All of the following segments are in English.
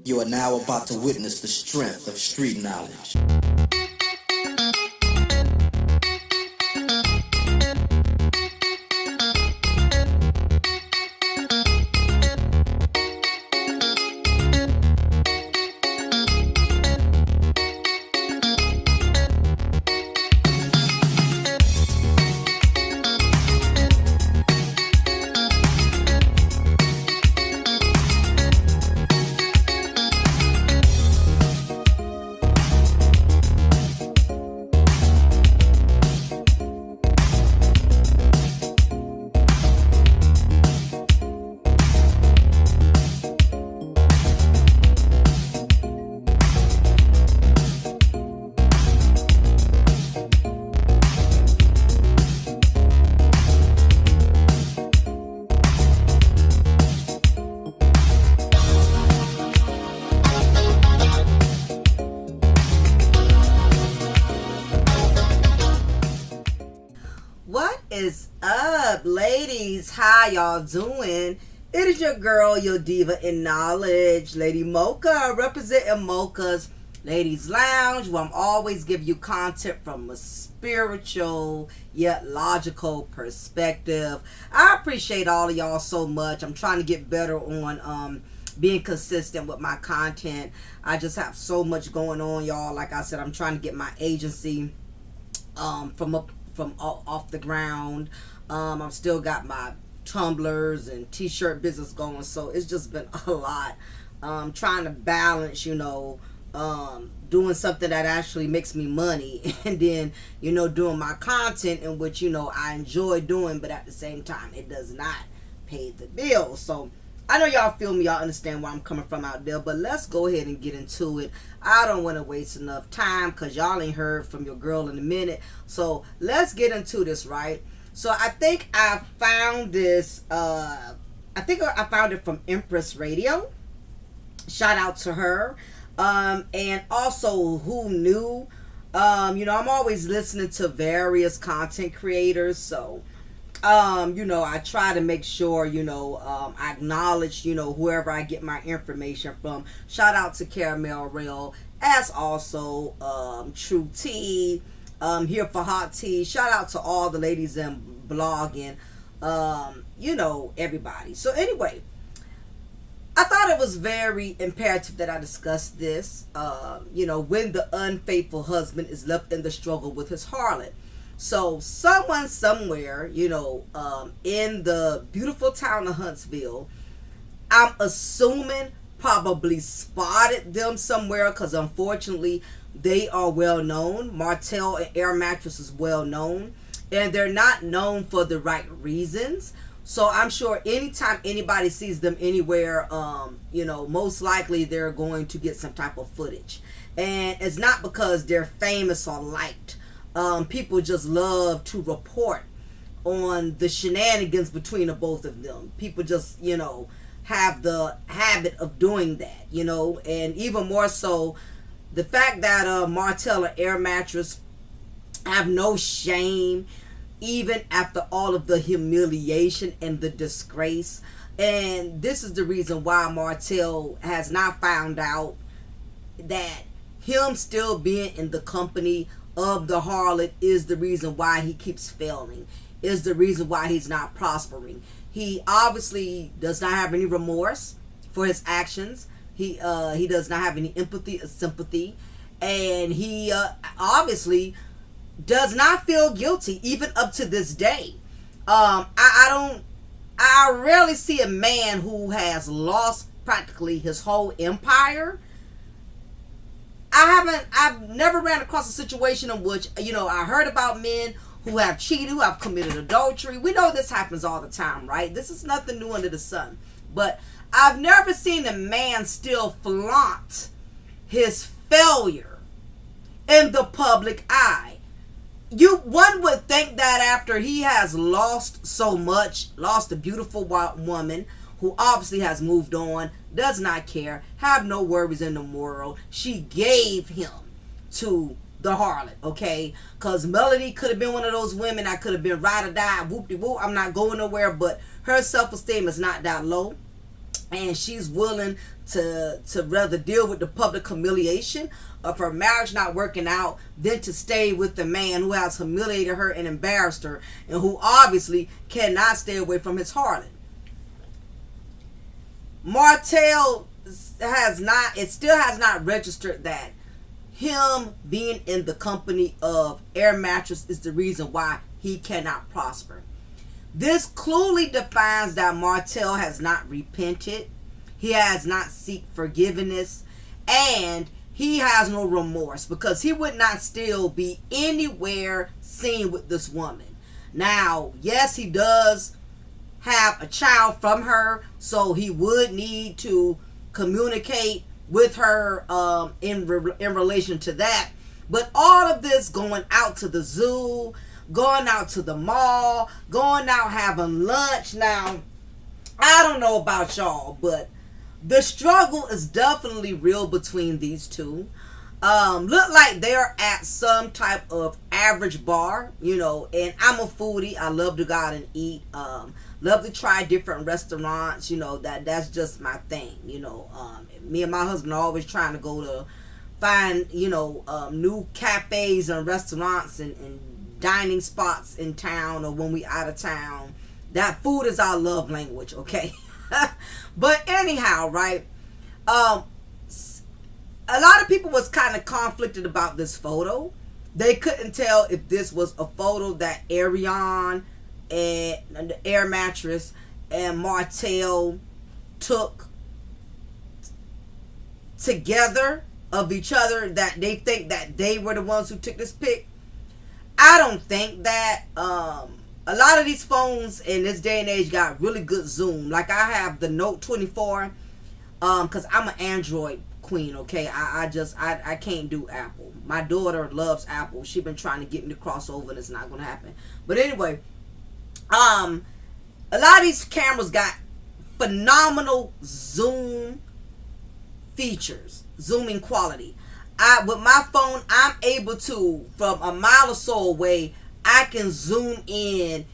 You are now about to witness the strength of street knowledge. What is up, ladies? How y'all doing? It is your girl, your diva in knowledge, Lady Mocha, representing Mocha's Ladies Lounge, where I'm always giving you content from a spiritual yet logical perspective. I appreciate all of y'all so much. I'm trying to get better on being consistent with my content. I just have so much going on, y'all. Like I said, I'm trying to get my agency from off the ground. I've still got my tumblers and t-shirt business going, so it's just been a lot. Trying to balance, doing something that actually makes me money, and then doing my content in which I enjoy doing, but at the same time it does not pay the bills. So I know y'all feel me, y'all understand where I'm coming from out there, but let's go ahead and get into it. I don't want to waste enough time because y'all ain't heard from your girl in a minute. So let's get into this, right? So I think I found this, I found it from Empress Radio. Shout out to her. And also Who Knew. I'm always listening to various content creators, so I try to make sure, I acknowledge, whoever I get my information from. Shout out to Caramel Rail, as also True Tea, here for Hot Tea. Shout out to all the ladies in blogging, everybody. So anyway, I thought it was very imperative that I discuss this, when the unfaithful husband is left in the struggle with his harlot. So someone somewhere, in the beautiful town of Huntsville, I'm assuming probably spotted them somewhere, because unfortunately they are well known. Martel and Air Mattress is well known, and they're not known for the right reasons. So I'm sure anytime anybody sees them anywhere, most likely they're going to get some type of footage. And it's not because they're famous or liked. People just love to report on the shenanigans between the both of them. People just, have the habit of doing that, and even more so, the fact that Martel and Air Mattress have no shame, even after all of the humiliation and the disgrace. And this is the reason why Martel has not found out that him still being in the company of the harlot is the reason why he keeps failing, is the reason why he's not prospering. He obviously does not have any remorse for his actions. He does not have any empathy or sympathy, and he obviously does not feel guilty even up to this Day. I rarely see a man who has lost practically his whole empire. I've never ran across a situation in which, I heard about men who have cheated, who have committed adultery. We know this happens all the time, right? This is nothing new under the sun. But I've never seen a man still flaunt his failure in the public eye. One would think that after he has lost so much, lost a beautiful woman who obviously has moved on, does not care, have no worries in the world, she gave him to the harlot, okay? Because Melody could have been one of those women that could have been ride or die, whoop-de-whoop, I'm not going nowhere, but her self-esteem is not that low. and she's willing to rather deal with the public humiliation of her marriage not working out than to stay with the man who has humiliated her and embarrassed her, and who obviously cannot stay away from his harlot. Martel still has not registered that him being in the company of Air Mattress is the reason why he cannot prosper. This clearly defines that Martel has not repented, he has not sought forgiveness, and he has no remorse, because he would not still be anywhere seen with this woman. Now, yes, he does have a child from her, so he would need to communicate with her in relation to that. But all of this, going out to the zoo, going out to the mall, going out having lunch. Now, I don't know about y'all, but the struggle is definitely real between these two. Look like they're at some type of average bar, and I'm a foodie. I love to go out and eat. Love to try different restaurants, that's just my thing, me and my husband are always trying to go to find, new cafes and restaurants and dining spots in town, or when we out of town. That food is our love language, okay? But anyhow, right, a lot of people was kind of conflicted about this photo. They couldn't tell if this was a photo that Ariane and the Air Mattress and Martel took together of each other, that they think that they were the ones who took this pic. I don't think that. A lot of these phones in this day and age got really good zoom. Like I have the Note 24, because I'm an Android queen, okay? I can't do Apple. My daughter loves Apple. She's been trying to get me to cross over, and it's not going to happen. But anyway, a lot of these cameras got phenomenal zoom features, zooming quality. With my phone, I'm able to, from a mile or so away, I can zoom in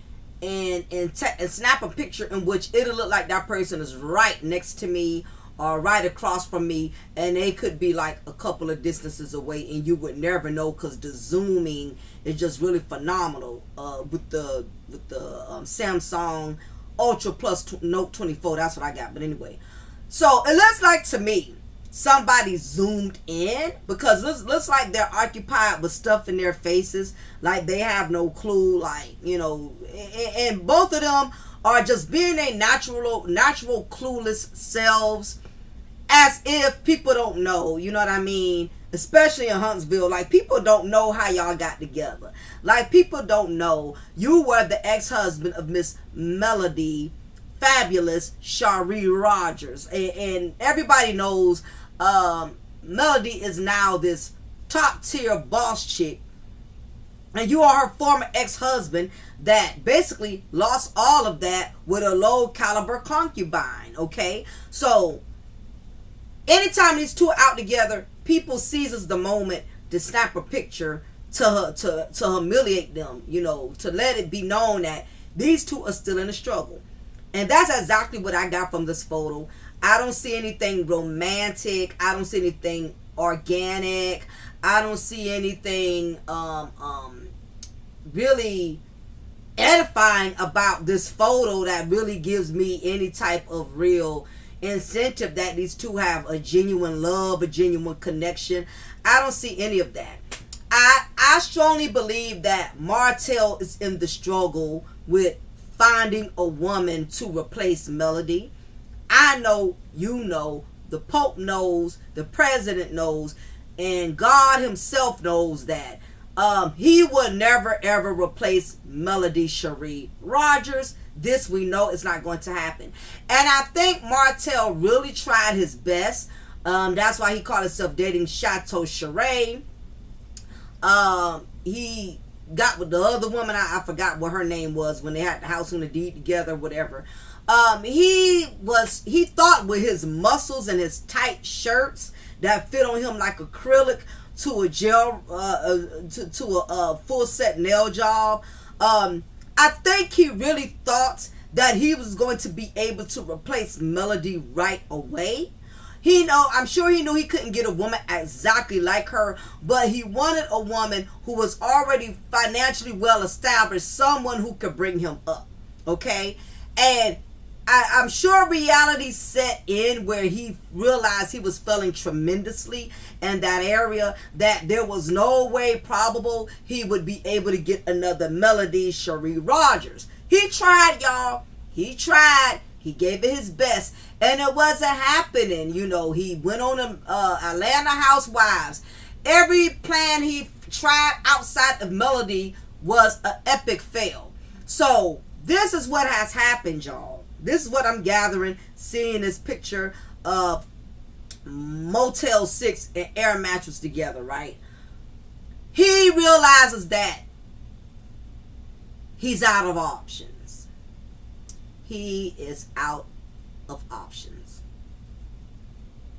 and snap a picture in which it'll look like that person is right next to me or right across from me, and they could be like a couple of distances away, and you would never know, because the zooming is just really phenomenal with the Samsung Ultra Plus Note 24. That's what I got. But anyway, so it looks like to me somebody zoomed in, because it looks like they're occupied with stuff in their faces, like they have no clue, like, and both of them are just being their natural clueless selves, as if people don't know, you know what I mean? Especially in Huntsville, like, people don't know how y'all got together. Like, people don't know you were the ex-husband of Miss Melody Fabulous Cherie Rogers, and everybody knows Melody is now this top tier boss chick, and you are her former ex-husband that basically lost all of that with a low caliber concubine, okay? So anytime these two are out together, people seizes the moment to snap a picture to humiliate them, to let it be known that these two are still in a struggle. And that's exactly what I got from this photo. I don't see anything romantic. I don't see anything organic. I don't see anything really edifying about this photo that really gives me any type of real incentive that these two have a genuine love, a genuine connection. I don't see any of that. I strongly believe that Martel is in the struggle with finding a woman to replace Melody. I know, the Pope knows, the President knows, and God himself knows that he will never ever replace Melody Cherie Rogers. This we know is not going to happen. And I think Martel really tried his best. That's why he called himself dating Chateau Cherie. He got with the other woman, I forgot what her name was, when they had the house on the deed together, whatever. He thought with his muscles and his tight shirts that fit on him like acrylic to a gel, to a full set nail job. I think he really thought that he was going to be able to replace Melody right away. I'm sure he knew he couldn't get a woman exactly like her, but he wanted a woman who was already financially well established, someone who could bring him up. Okay? And I'm sure reality set in where he realized he was failing tremendously in that area, that there was no way probable he would be able to get another Melody Cherie Rogers. He tried, y'all. He tried. He gave it his best, and it wasn't happening. He went on Atlanta Housewives. Every plan he tried outside of Melody was an epic fail. So this is what has happened, y'all. This is what I'm gathering, seeing this picture of Motel 6 and Air Mattress together, right? He realizes that he's out of options. He is out of options.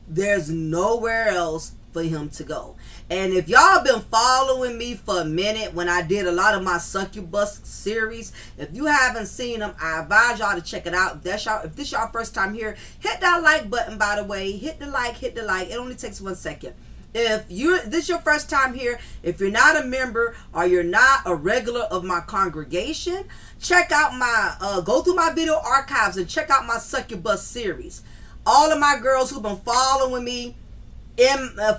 There's nowhere else for him to go. And if y'all been following me for a minute when I did a lot of my succubus series, if you haven't seen them, I advise y'all to check it out. If this y'all first time here, hit that like button, by the way. Hit the like. It only takes 1 second. If this is your first time here, if you're not a member or you're not a regular of my congregation, check out go through my video archives and check out my succubus series. All of my girls who've been following me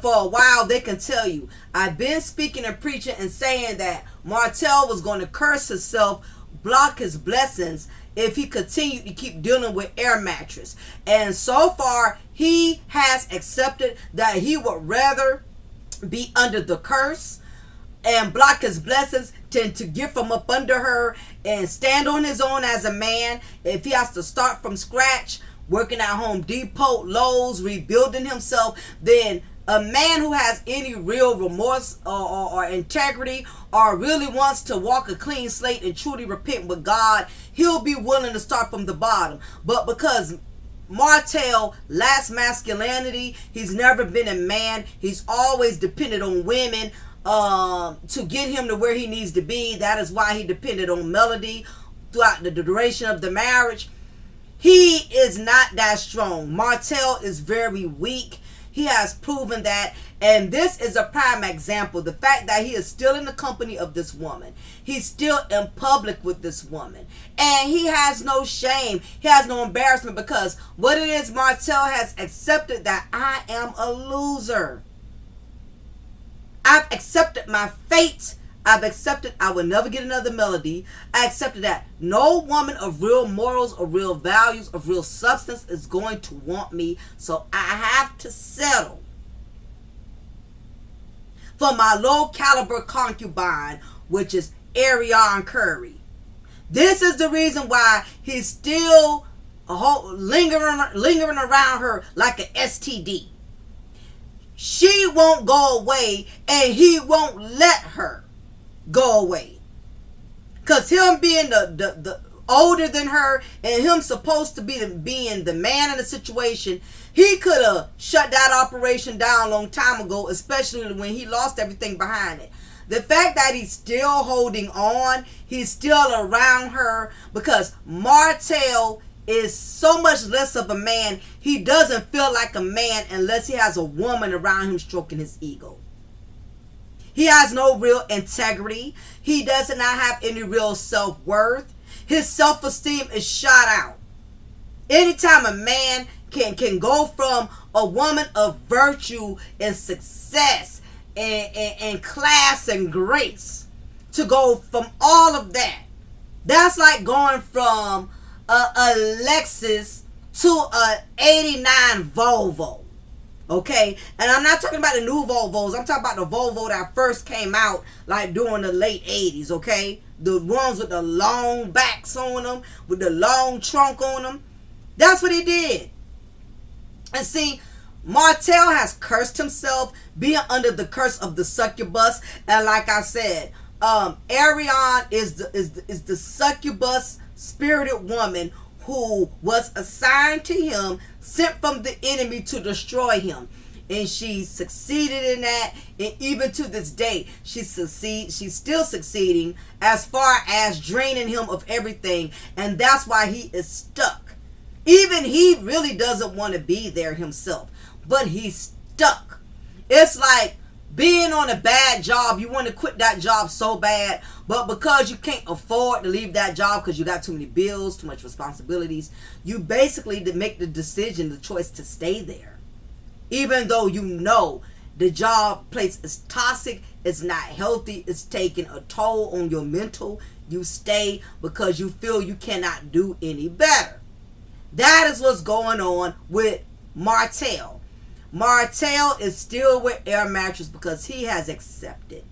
for a while, they can tell you I've been speaking and preaching and saying that Martel was going to curse himself, block his blessings, if he continued to keep dealing with Air Mattress. And so far, he has accepted that he would rather be under the curse and block his blessings than to get from up under her and stand on his own as a man. If he has to start from scratch, working at Home Depot, Lowe's, rebuilding himself, then a man who has any real remorse or integrity or really wants to walk a clean slate and truly repent with God, he'll be willing to start from the bottom. But because Martel lacks masculinity, he's never been a man, he's always depended on women to get him to where he needs to be. That is why he depended on Melody throughout the duration of the marriage. He is not that strong. Martel is very weak. He has proven that, and this is a prime example. The fact that he is still in the company of this woman. He's still in public with this woman. And he has no shame. He has no embarrassment, because what it is, Martel has accepted that I am a loser. I've accepted my fate. I've accepted I will never get another Melody. I accepted that no woman of real morals, of real values, of real substance is going to want me. So I have to settle for my low caliber concubine, which is Ariane Curry. This is the reason why he's still lingering around her like an STD. She won't go away, and he won't let her go away. Because him being the older than her, and him supposed to be being the man in the situation, he could have shut that operation down a long time ago, especially when he lost everything behind it. The fact that he's still holding on, he's still around her, because Martel is so much less of a man. He doesn't feel like a man unless he has a woman around him stroking his ego. He has no real integrity. He does not have any real self-worth. His self-esteem is shot out. Anytime a man can go from a woman of virtue and success and class and grace to go from all of that, that's like going from a Lexus to a 89 Volvo. Okay, and I'm not talking about the new Volvos. I'm talking about the Volvo that first came out like during the late 80s, okay? The ones with the long backs on them, with the long trunk on them. That's what he did. And see, Martel has cursed himself, being under the curse of the succubus. And like I said, Ariane is the succubus spirited woman who was assigned to him, sent from the enemy to destroy him. and she succeeded in that. And even to this day, she's still succeeding as far as draining him of everything. And that's why he is stuck. Even he really doesn't want to be there himself, but he's stuck. It's like being on a bad job. You want to quit that job so bad, but because you can't afford to leave that job because you got too many bills, too much responsibilities, you basically make the decision, the choice to stay there. Even though you know the job place is toxic, it's not healthy, it's taking a toll on your mental, you stay because you feel you cannot do any better. That is what's going on with Martel. Martel is still with Air Mattress because he has accepted.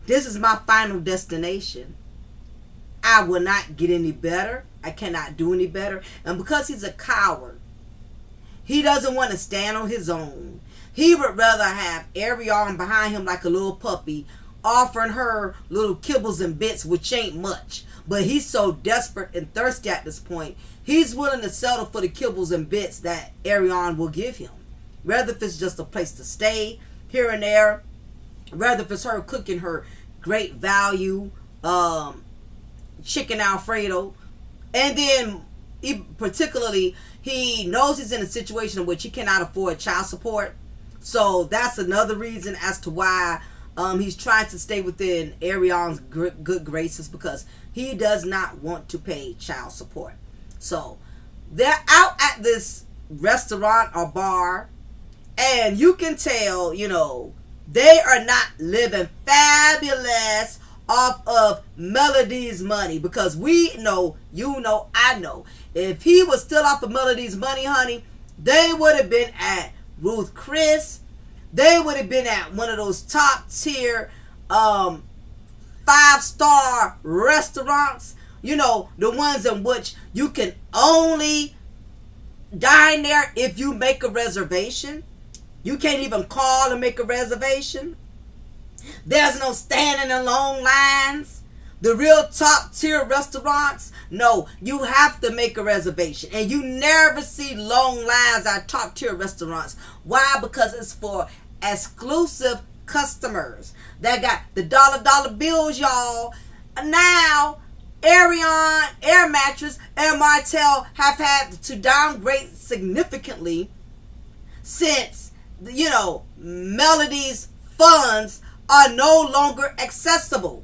This is my final destination. I will not get any better. I cannot do any better. And because he's a coward, he doesn't want to stand on his own. He would rather have Ariane behind him like a little puppy, offering her little kibbles and bits, which ain't much. But he's so desperate and thirsty at this point, he's willing to settle for the kibbles and bits that Ariane will give him. Whether if it's just a place to stay here and there, whether if it's her cooking her great value chicken Alfredo. And then particularly, he knows he's in a situation in which he cannot afford child support. So that's another reason as to why he's trying to stay within Ariane's good graces, because he does not want to pay child support. So they're out at this restaurant or bar, and you can tell, they are not living fabulous off of Melody's money, because we know, I know, if he was still off of Melody's money, honey, they would have been at Ruth Chris. They would have been at one of those top tier 5-star restaurants, the ones in which you can only dine there if you make a reservation. You can't even call and make a reservation. There's no standing in long lines. The real top tier restaurants, no, you have to make a reservation. And you never see long lines at top tier restaurants. Why? Because it's for exclusive customers that got the dollar bills, y'all. Now, Ariane, Air Mattress, and Martel have had to downgrade significantly since, Melody's funds are no longer accessible.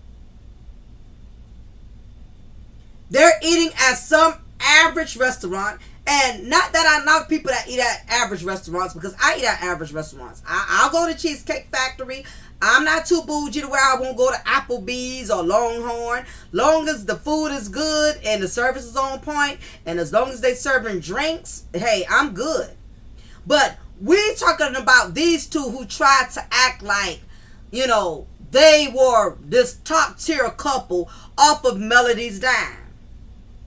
They're eating at some average restaurant. And not that I knock people that eat at average restaurants, because I eat at average restaurants. I'll go to Cheesecake Factory. I'm not too bougie to where I won't go to Applebee's or Longhorn. Long as the food is good and the service is on point, and as long as they serving drinks, hey, I'm good. But we're talking about these two who tried to act like, they were this top tier couple off of Melody's dime.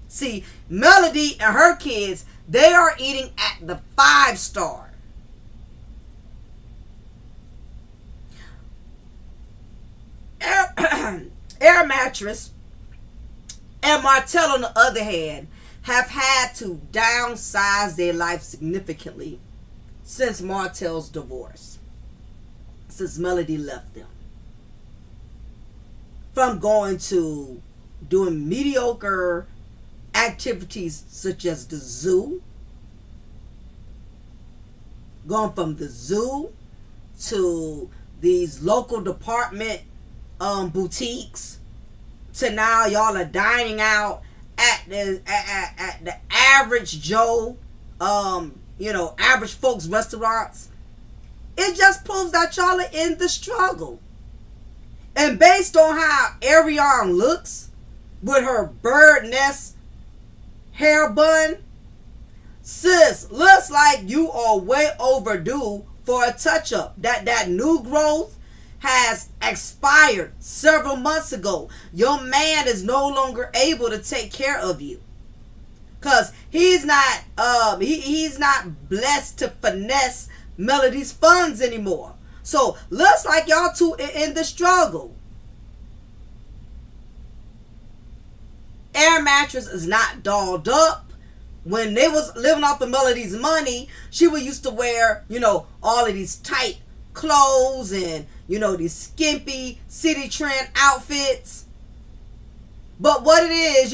See, Melody and her kids, they are eating at the 5-star. Air Mattress and Martel, on the other hand, have had to downsize their life significantly since Martel's divorce, since Melody left them. From going to doing mediocre activities such as the zoo, going from the zoo to these local department boutiques, to now y'all are dining out at the average Joe, average folks restaurants. It just proves that y'all are in the struggle. And based on how Ariane looks with her bird nest hair bun, sis, looks like you are way overdue for a touch-up. That new growth has expired several months ago. Your man is no longer able to take care of you, because he's not he's not blessed to finesse Melody's funds anymore. So looks like y'all two in the struggle. Air Mattress is not dolled up. when they was living off of Melody's money, she was used to wear, all of these tight clothes and, these skimpy city trend outfits. But what it is,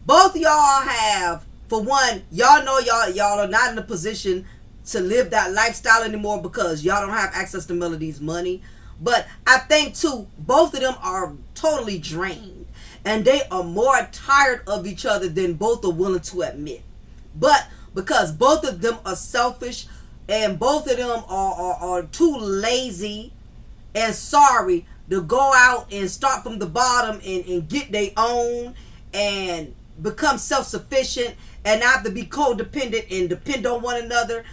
both of y'all have, for one, y'all know y'all are not in a position to live that lifestyle anymore because y'all don't have access to Melody's money. But I think too, both of them are totally drained, and they are more tired of each other than both are willing to admit. But because both of them are selfish, and both of them are too lazy and sorry to go out and start from the bottom and get their own and become self-sufficient and not have to be codependent and depend on one another.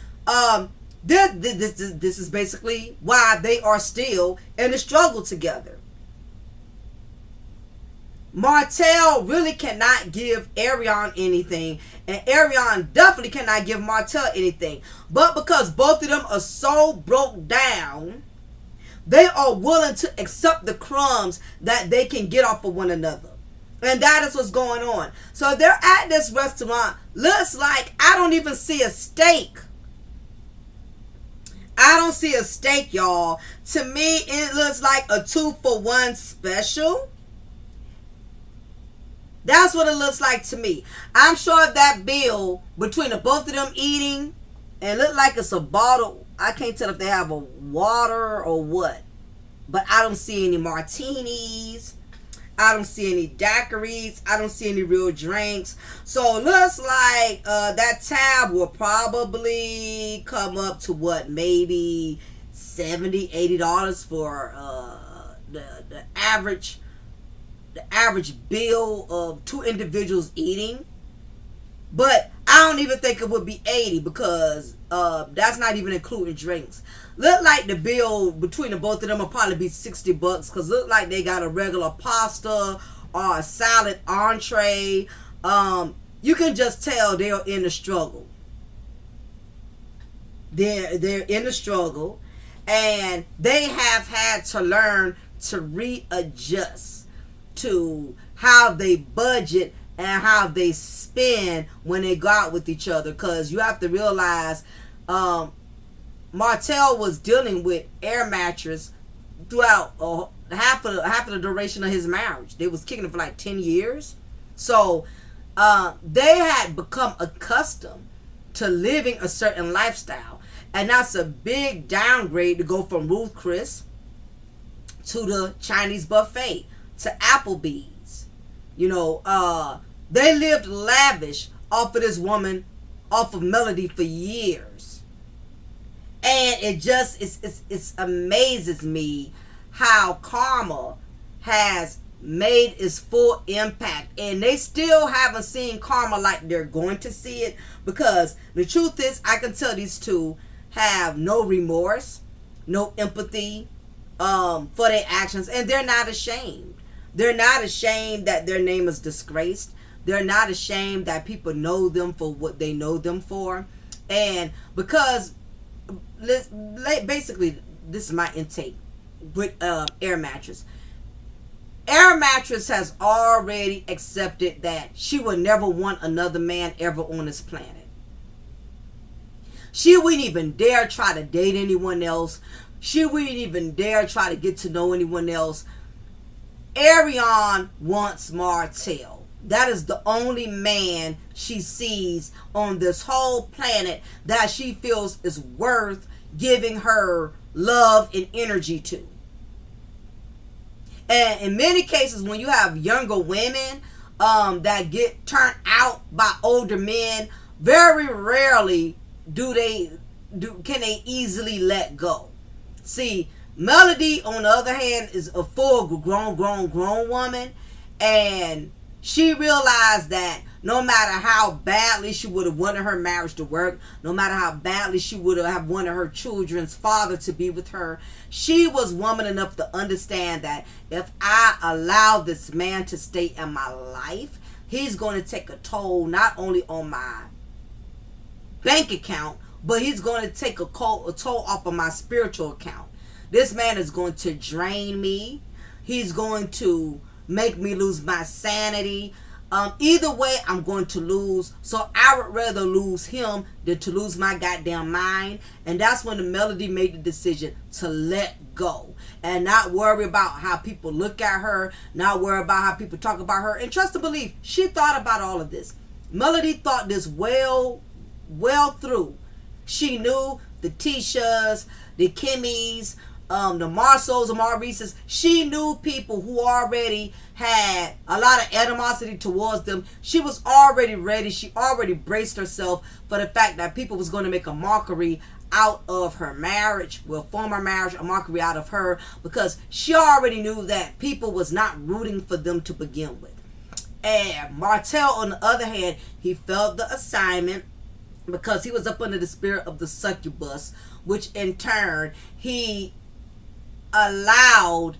This is basically why they are still in a struggle together. Martel really cannot give Ariane anything, and Ariane definitely cannot give Martel anything. But because both of them are so broke down, they are willing to accept the crumbs that they can get off of one another. And that is what's going on. So they're at this restaurant. Looks like I don't even see a steak. I don't see a steak, y'all. To me, it looks like a 2-for-1 special. That's what it looks like to me. I'm sure that bill between the both of them eating, and look like it's a bottle. I can't tell if they have a water or what. But I don't see any martinis. I don't see any daiquiris. I don't see any real drinks. So it looks like that tab will probably come up to what, maybe $70, $80 for the average bill of two individuals eating. But I don't even think it would be 80 because that's not even including drinks. Look like the bill between the both of them will probably be $60 because look like they got a regular pasta or a salad entree. You can just tell they're in the struggle. They're in the struggle, and they have had to learn to readjust to how they budget and how they spend when they go out with each other. Because you have to realize Martel was dealing with air mattress throughout half of the duration of his marriage. They was kicking it for like 10 years. So they had become accustomed to living a certain lifestyle. And that's a big downgrade to go from Ruth Chris to the Chinese buffet to Applebee's. They lived lavish off of this woman, off of Melody for years. And it just it amazes me how karma has made its full impact, and they still haven't seen karma like they're going to see it, because the truth is, I can tell these two have no remorse, no empathy for their actions, and they're not ashamed. They're not ashamed that their name is disgraced. They're not ashamed that people know them for what they know them for. And because basically, this is my intake with Air Mattress. Air Mattress has already accepted that she would never want another man ever on this planet. She wouldn't even dare try to date anyone else. She wouldn't even dare try to get to know anyone else. Ariane wants Martel. That is the only man she sees on this whole planet that she feels is worth giving her love and energy to. And in many cases, when you have younger women that get turned out by older men, very rarely can they easily let go. See, Melody, on the other hand, is a full grown woman, and she realized that no matter how badly she would have wanted her marriage to work, no matter how badly she would have wanted her children's father to be with her, she was woman enough to understand that if I allow this man to stay in my life, he's going to take a toll not only on my bank account, but he's going to take a toll off of my spiritual account. This man is going to drain me. He's going to make me lose my sanity. Either way, I'm going to lose. So I would rather lose him than to lose my goddamn mind. And that's when the Melody made the decision to let go and not worry about how people look at her, not worry about how people talk about her. And trust and believe, she thought about all of this. Melody thought this well through. She knew the Tishas, the Kimmys, the Marcels and Maurices. She knew people who already had a lot of animosity towards them. She was already ready. She already braced herself for the fact that people was going to make a mockery out of her marriage, will form her marriage, a mockery out of her, because she already knew that people was not rooting for them to begin with. And Martel, on the other hand, he felt the assignment because he was up under the spirit of the succubus, which in turn, he allowed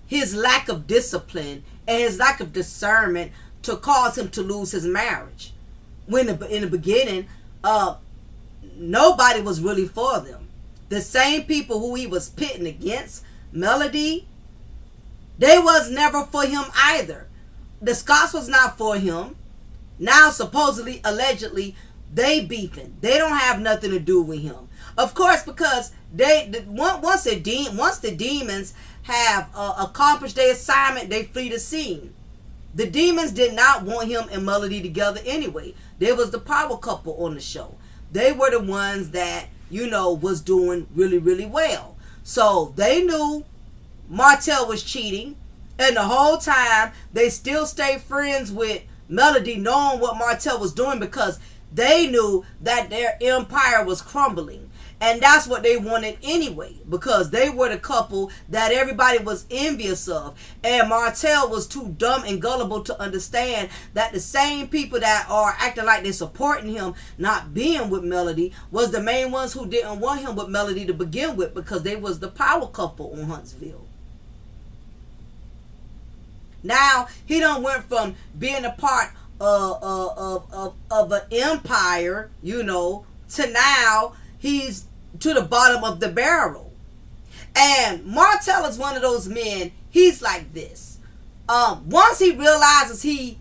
his lack of discipline and his lack of discernment to cause him to lose his marriage. When in the beginning, nobody was really for them. The same people who he was pitting against, Melody, they was never for him either. The Scots was not for him. Now, supposedly, allegedly, they beefing. They don't have nothing to do with him. Of course, because once the demons have accomplished their assignment, they flee the scene. The demons did not want him and Melody together anyway. They was the power couple on the show. They were the ones that, was doing really, really well. So they knew Martel was cheating, and the whole time they still stayed friends with Melody, knowing what Martel was doing, because they knew that their empire was crumbling. And that's what they wanted anyway, because they were the couple that everybody was envious of. And Martel was too dumb and gullible to understand that the same people that are acting like they're supporting him not being with Melody was the main ones who didn't want him with Melody to begin with, because they was the power couple on Huntsville. Now, he done went from being a part of an empire, to now he's to the bottom of the barrel. And Martel is one of those men, he's like this. Once he realizes he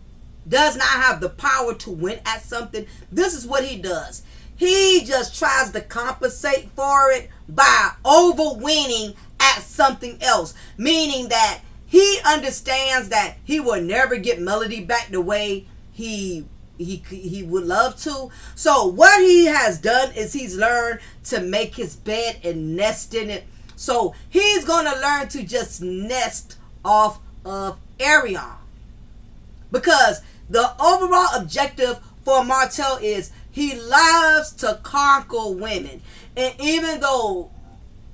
does not have the power to win at something, this is what he does. He just tries to compensate for it by over-winning at something else. Meaning that he understands that he will never get Melody back the way he would love to. So what he has done is he's learned to make his bed and nest in it. So he's going to learn to just nest off of Arion. Because the overall objective for Martel is he loves to conquer women. And even though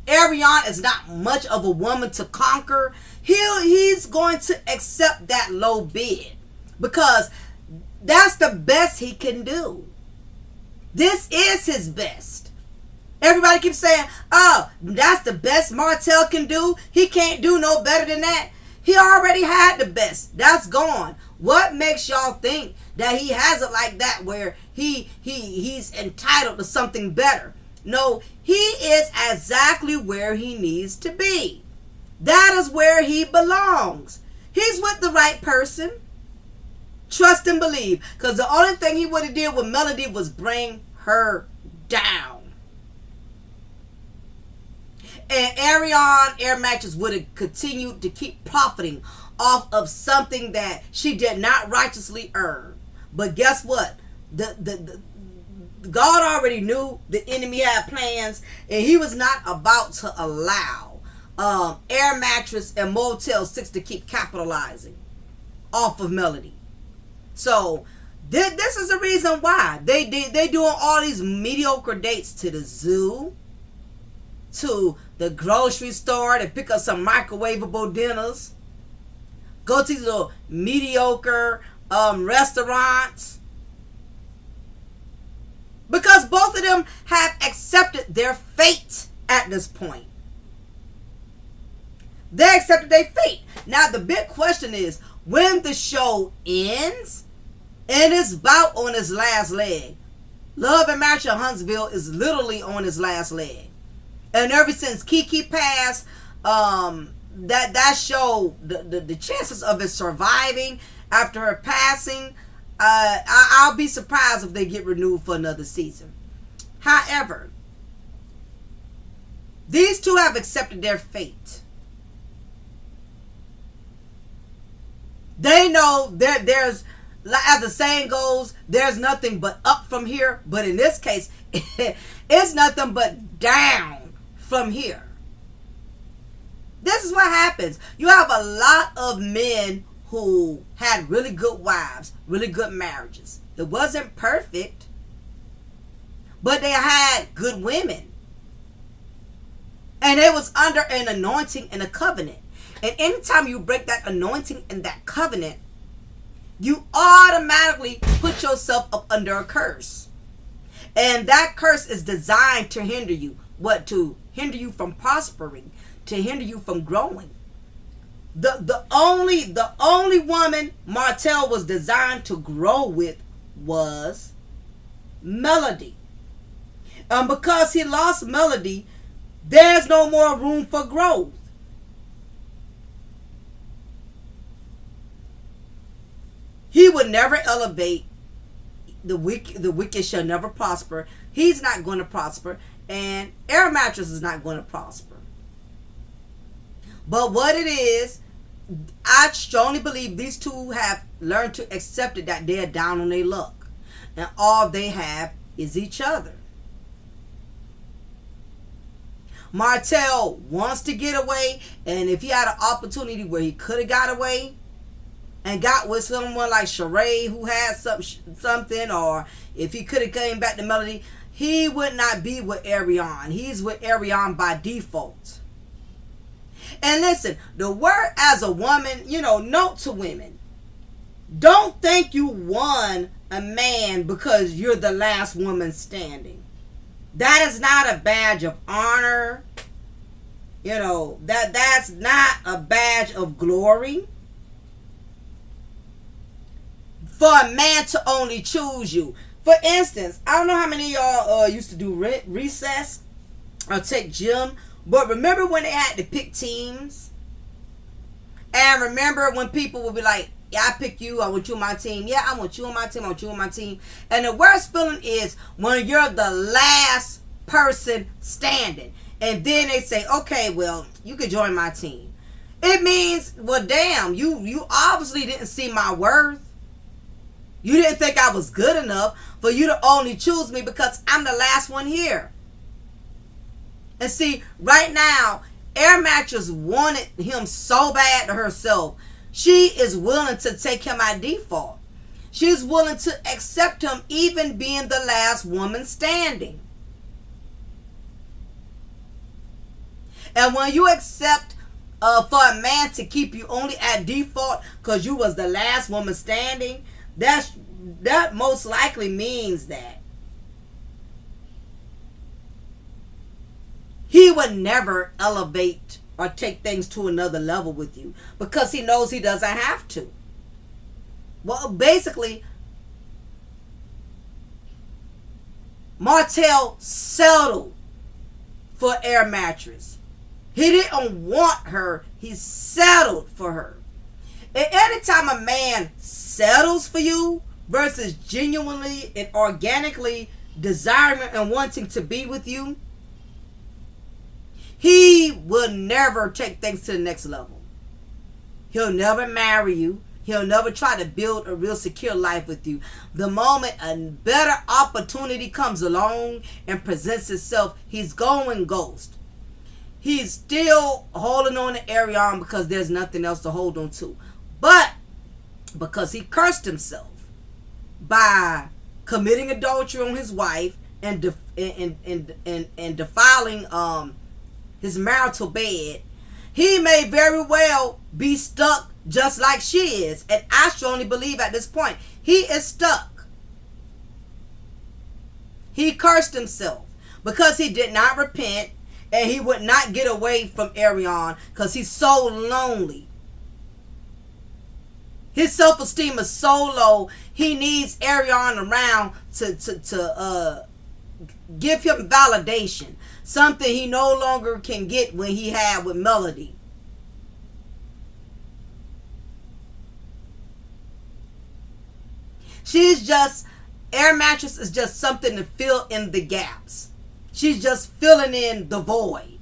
Arion is not much of a woman to conquer, he's going to accept that low bid. Because that's the best he can do. This is his best. Everybody keeps saying, oh, that's the best Martel can do. He can't do no better than that. He already had the best. That's gone. What makes y'all think that he has it like that, where he's entitled to something better? No, he is exactly where he needs to be. That is where he belongs. He's with the right person. Trust and believe. Because the only thing he would have did with Melody was bring her down. And Arion Air Mattress would have continued to keep profiting off of something that she did not righteously earn. But guess what? The God already knew the enemy had plans, and he was not about to allow Air Mattress and Motel 6 to keep capitalizing off of Melody. So this is the reason why they doing all these mediocre dates to the zoo, to the grocery store to pick up some microwavable dinners, go to these little mediocre restaurants, because both of them have accepted their fate at this point. They accepted their fate. Now the big question is, when the show ends and it's about on its last leg, Love and Marriage in Huntsville is literally on its last leg. And ever since Kiki passed, that show the chances of it surviving after her passing. I'll be surprised if they get renewed for another season. However, these two have accepted their fate. They know there's, as the saying goes, there's nothing but up from here. But in this case, it's nothing but down from here. This is what happens. You have a lot of men who had really good wives, really good marriages. It wasn't perfect, but they had good women. And it was under an anointing and a covenant. And anytime you break that anointing and that covenant, you automatically put yourself up under a curse. And that curse is designed to hinder you. What? To hinder you from prospering, to hinder you from growing. The only woman Martel was designed to grow with was Melody. Because he lost Melody, there's no more room for growth. He would never elevate. The wicked shall never prosper. He's not going to prosper. And Air Mattress is not going to prosper. But what it is, I strongly believe these two have learned to accept it, that they're down on their luck. And all they have is each other. Martel wants to get away. And if he had an opportunity where he could have got away and got with someone like Sheree who had something, or if he could have came back to Melody, he would not be with Ariane. He's with Ariane by default. And listen, the word as a woman, note to women. Don't think you won a man because you're the last woman standing. That is not a badge of honor. That's not a badge of glory. For a man to only choose you. For instance, I don't know how many of y'all used to do recess or take gym, but remember when they had to pick teams? And remember when people would be like, yeah, I pick you, I want you on my team. Yeah, I want you on my team, I want you on my team. And the worst feeling is when you're the last person standing. And then they say, okay, well, you can join my team. It means, well, damn, you obviously didn't see my worth. You didn't think I was good enough for you to only choose me because I'm the last one here. And see, right now, Air Mattress wanted him so bad to herself. She is willing to take him by default. She's willing to accept him even being the last woman standing. And when you accept for a man to keep you only at default because you was the last woman standing, that most likely means that he would never elevate or take things to another level with you because he knows he doesn't have to. Well, basically, Martel settled for Air Mattress. He didn't want her. He settled for her. And anytime a man settles for you versus genuinely and organically desiring and wanting to be with you, he will never take things to the next level. He'll never marry you. He'll never try to build a real secure life with you. The moment a better opportunity comes along and presents itself, he's going ghost. He's still holding on to Ariane because there's nothing else to hold on to. But because he cursed himself by committing adultery on his wife and defiling his marital bed, he may very well be stuck just like she is. And I strongly believe at this point, he is stuck. He cursed himself because he did not repent and he would not get away from Ariane because he's so lonely. His self-esteem is so low, he needs Ariane around to give him validation. Something he no longer can get when he had with Melody. She's just, air mattress is just something to fill in the gaps. She's just filling in the void.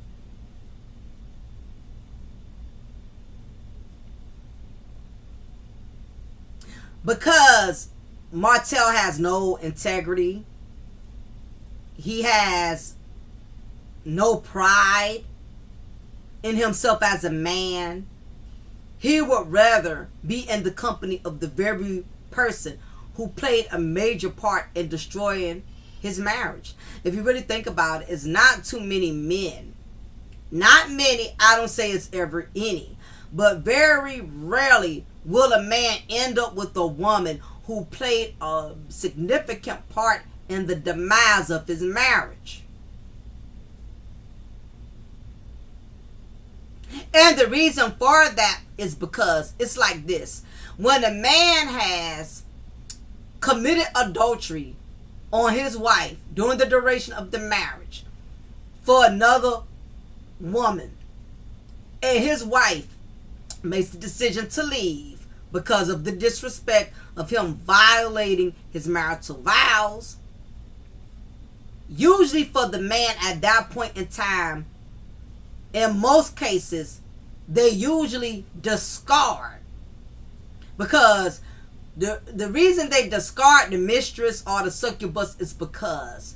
Because Martel has no integrity. He has no pride in himself as a man. He would rather be in the company of the very person who played a major part in destroying his marriage. If you really think about it, it's not too many men. Not many, I don't say it's ever any. But very rarely will a man end up with a woman who played a significant part in the demise of his marriage. And the reason for that is because it's like this. When a man has committed adultery on his wife during the duration of the marriage for another woman, and his wife makes the decision to leave because of the disrespect of him violating his marital vows, usually for the man at that point in time, in most cases, they usually discard. Because the reason they discard the mistress or the succubus is because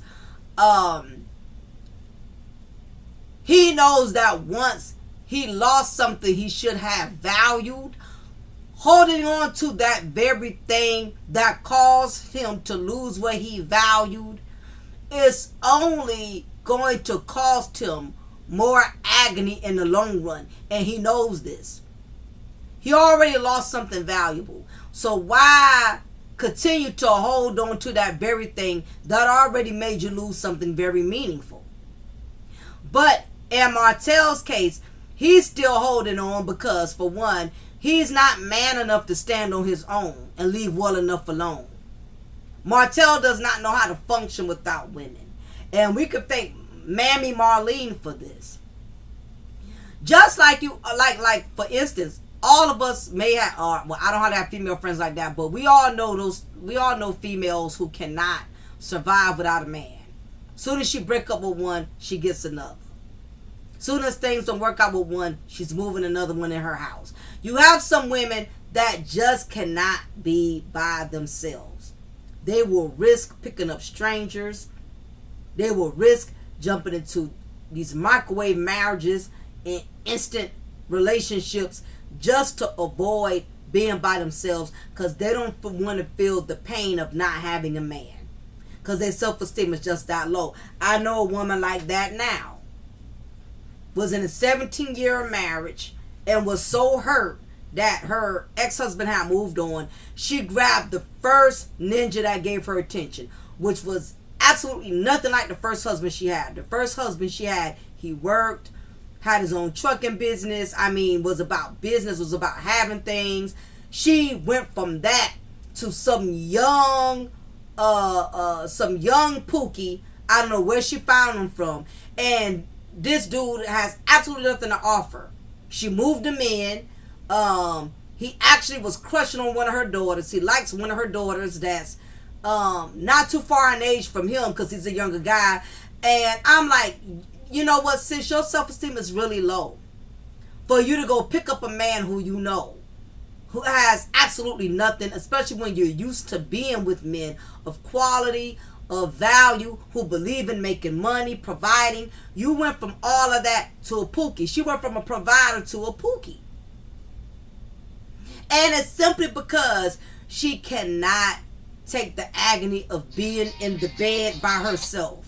he knows that once he lost something he should have valued, holding on to that very thing that caused him to lose what he valued is only going to cost him more agony in the long run. And he knows this. He already lost something valuable. So why continue to hold on to that very thing that already made you lose something very meaningful? But in Martel's case, he's still holding on because, for one, he's not man enough to stand on his own and leave well enough alone. Martel does not know how to function without women. And we could thank Mammy Marlene for this. Just like you, like for instance, all of us may have, well, I don't have to have female friends like that, but we all know females who cannot survive without a man. Soon as she break up with one, she gets another. Soon as things don't work out with one, she's moving another one in her house. You have some women that just cannot be by themselves. They will risk picking up strangers. They will risk jumping into these microwave marriages and instant relationships just to avoid being by themselves, because they don't want to feel the pain of not having a man, because their self-esteem is just that low. I know a woman like that now. Was in a 17-year marriage and was so hurt that her ex-husband had moved on. She grabbed the first ninja that gave her attention, which was absolutely nothing like the first husband she had. The first husband she had, he worked, had his own trucking business. I mean, was about business, was about having things. She went from that to some young pookie. I don't know where she found him from. And this dude has absolutely nothing to offer. She moved him in. He actually was crushing on one of her daughters. He likes one of her daughters that's not too far in age from him, because he's a younger guy. And I'm like, you know what, sis, your self-esteem is really low for you to go pick up a man who you know, who has absolutely nothing, especially when you're used to being with men of quality, of value, who believe in making money, providing. You went from all of that to a pookie. She went from a provider to a pookie. And it's simply because she cannot take the agony of being in the bed by herself.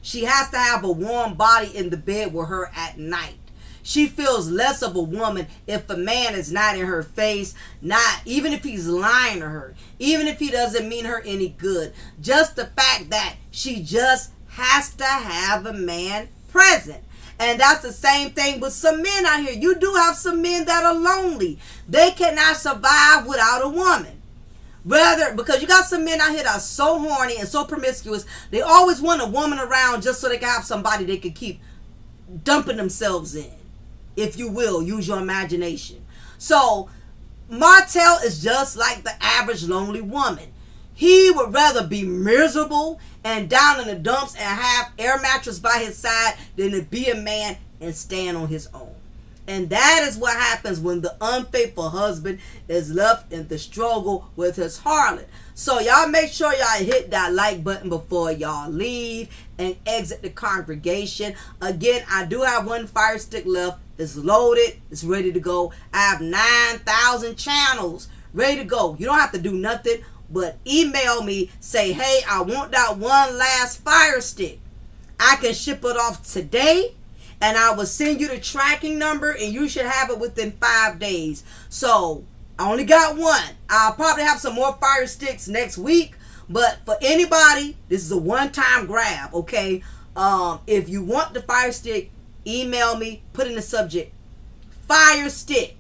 She has to have a warm body in the bed with her at night. She feels less of a woman if a man is not in her face, not even if he's lying to her, even if he doesn't mean her any good. Just the fact that she just has to have a man present. And that's the same thing with some men out here. You do have some men that are lonely. They cannot survive without a woman. Rather, because you got some men out here that are so horny and so promiscuous, they always want a woman around just so they can have somebody they can keep dumping themselves in. If you will, use your imagination. So, Martel is just like the average lonely woman. He would rather be miserable and down in the dumps and have air mattress by his side than to be a man and stand on his own. And that is what happens when the unfaithful husband is left in the struggle with his harlot. So y'all make sure y'all hit that like button before y'all leave and exit the congregation. Again, I do have one fire stick left. It's loaded. It's ready to go. I have 9,000 channels ready to go. You don't have to do nothing but email me. Say, hey, I want that one last fire stick. I can ship it off today. And I will send you the tracking number, and you should have it within 5 days. So, I only got one. I'll probably have some more fire sticks next week. But for anybody, this is a one-time grab, okay? If you want the fire stick, email me, put in the subject, fire stick.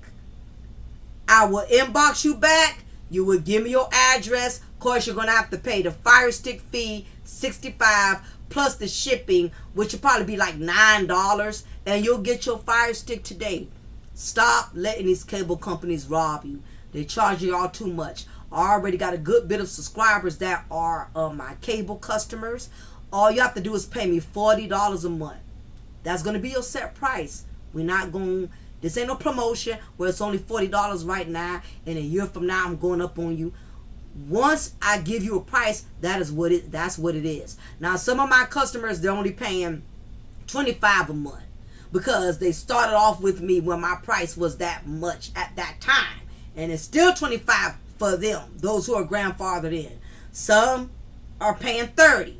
I will inbox you back. You will give me your address. Of course, you're going to have to pay the fire stick fee, $65, plus the shipping, which will probably be like $9, and you'll get your fire stick today. Stop letting these cable companies rob you. They charge you all too much. I already got a good bit of subscribers that are my cable customers. All you have to do is pay me $40 a month. That's going to be your set price. We're not going, this ain't no promotion where it's only $40 right now, and a year from now I'm going up on you. Once I give you a price, that's what it is. Now, some of my customers, they're only paying $25 a month because they started off with me when my price was that much at that time, and it's still $25 for them, those who are grandfathered in. Some are paying $30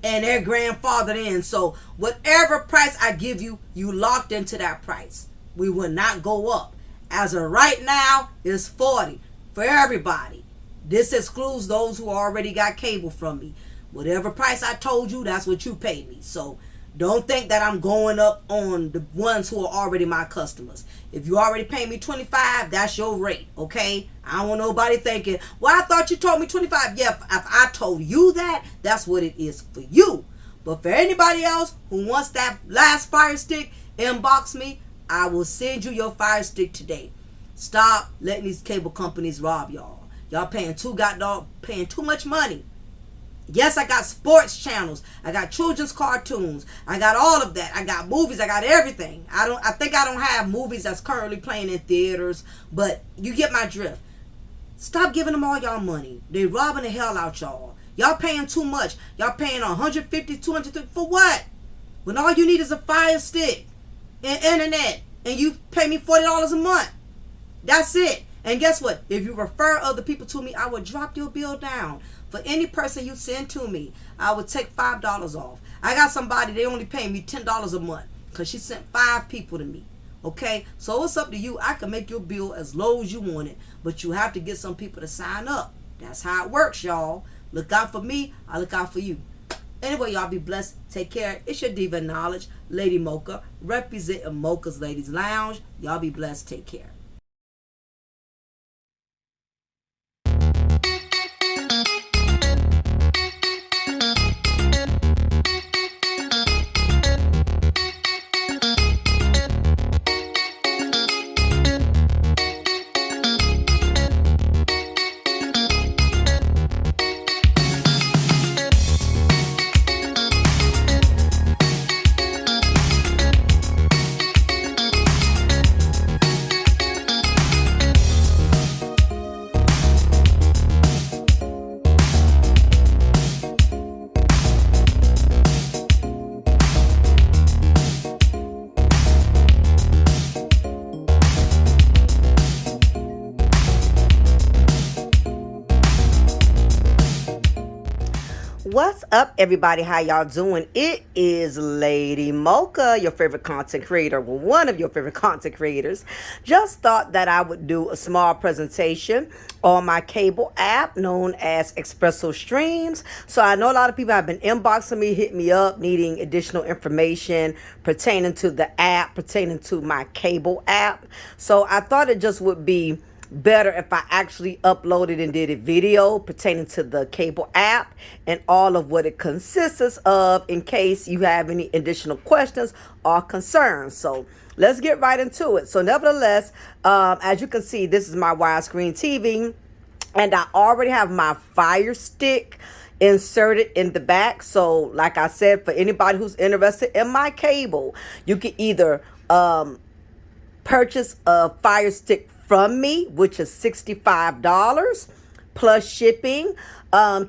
and they're grandfathered in. So whatever price I give you, you locked into that price. We will not go up. As of right now, it's $40 for everybody. This excludes those who already got cable from me. Whatever price I told you, that's what you paid me. So don't think that I'm going up on the ones who are already my customers. If you already pay me $25, that's your rate, okay? I don't want nobody thinking, well, I thought you told me $25. Yeah, if I told you that, that's what it is for you. But for anybody else who wants that last fire stick, inbox me. I will send you your fire stick today. Stop letting these cable companies rob y'all. Y'all paying too much money. Yes, I got sports channels. I got children's cartoons. I got all of that. I got movies. I got everything. I think I don't have movies that's currently playing in theaters, but you get my drift. Stop giving them all y'all money. They robbing the hell out y'all. Y'all paying too much. Y'all paying $150, $200 for what? When all you need is a fire stick and internet, and you pay me $40 a month. That's it. And guess what? If you refer other people to me, I will drop your bill down. For any person you send to me, I would take $5 off. I got somebody, they only pay me $10 a month because she sent 5 people to me. Okay? So it's up to you. I can make your bill as low as you want it, but you have to get some people to sign up. That's how it works, y'all. Look out for me. I look out for you. Anyway, y'all be blessed. Take care. It's your diva of knowledge, Lady Mocha, representing Mocha's Ladies Lounge. Y'all be blessed. Take care. What's up, everybody? How y'all doing? It is Lady Mocha, your favorite content creator, well, one of your favorite content creators. Just thought that I would do a small presentation on my cable app known as Expresso Streams. So I know a lot of people have been inboxing me, hit me up, needing additional information pertaining to the app, pertaining to my cable app. So I thought it just would be better if I actually uploaded and did a video pertaining to the cable app and all of what it consists of in case you have any additional questions or concerns. So let's get right into it. So nevertheless, as you can see, this is my widescreen TV. And I already have my Fire Stick inserted in the back. So like I said, for anybody who's interested in my cable, you can either purchase a Fire Stick from me, which is $65 plus shipping.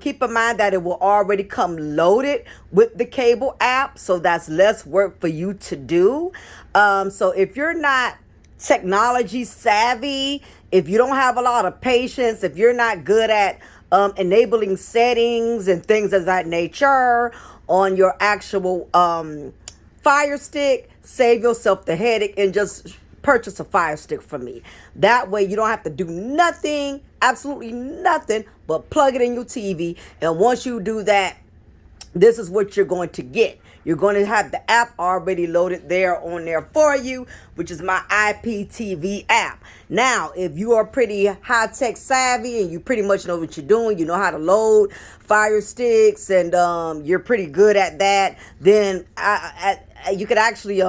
Keep in mind that it will already come loaded with the cable app, so that's less work for you to do. So if you're not technology savvy, if you don't have a lot of patience, if you're not good at enabling settings and things of that nature on your actual Fire Stick, save yourself the headache and just purchase a Fire Stick from me. That way you don't have to do nothing, absolutely nothing, but plug it in your TV. And once you do that, this is what you're going to get. You're going to have the app already loaded there on there for you, which is my IPTV app. Now, if you are pretty high-tech savvy and you pretty much know what you're doing, you know how to load Fire Sticks, and you're pretty good at that, then you could actually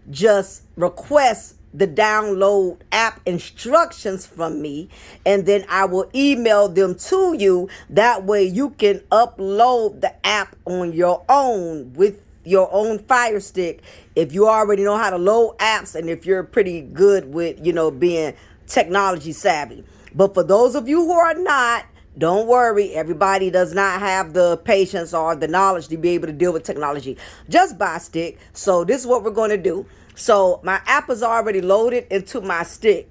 just request the download app instructions from me, and then I will email them to you. That way you can upload the app on your own with your own Fire Stick if you already know how to load apps and if you're pretty good with, being technology savvy. But for those of you who are not, don't worry, everybody does not have the patience or the knowledge to be able to deal with technology. Just buy a stick. So this is what we're going to do. So my app is already loaded into my stick.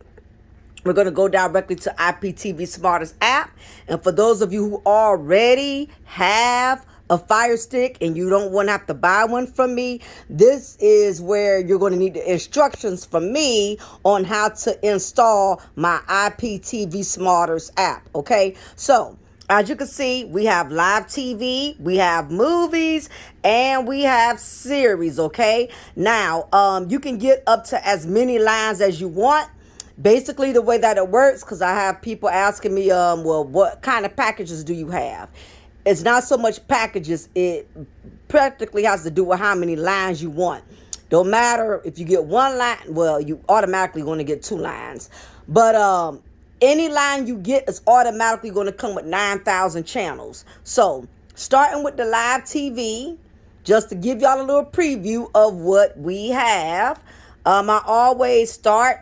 We're going to go directly to IPTV Smartest app. And for those of you who already have a Fire Stick and you don't want to have to buy one from me, this is where you're going to need the instructions from me on how to install my IPTV Smartest app. Okay, so as you can see, we have live TV, we have movies, and we have series. Okay, now you can get up to as many lines as you want. Basically, the way that it works, because I have people asking me, well, what kind of packages do you have? It's not so much packages. It practically has to do with how many lines you want. Don't matter if you get one line. Well, you automatically going to get 2 lines. But any line you get is automatically going to come with 9,000 channels. So starting with the live TV, just to give y'all a little preview of what we have. I always start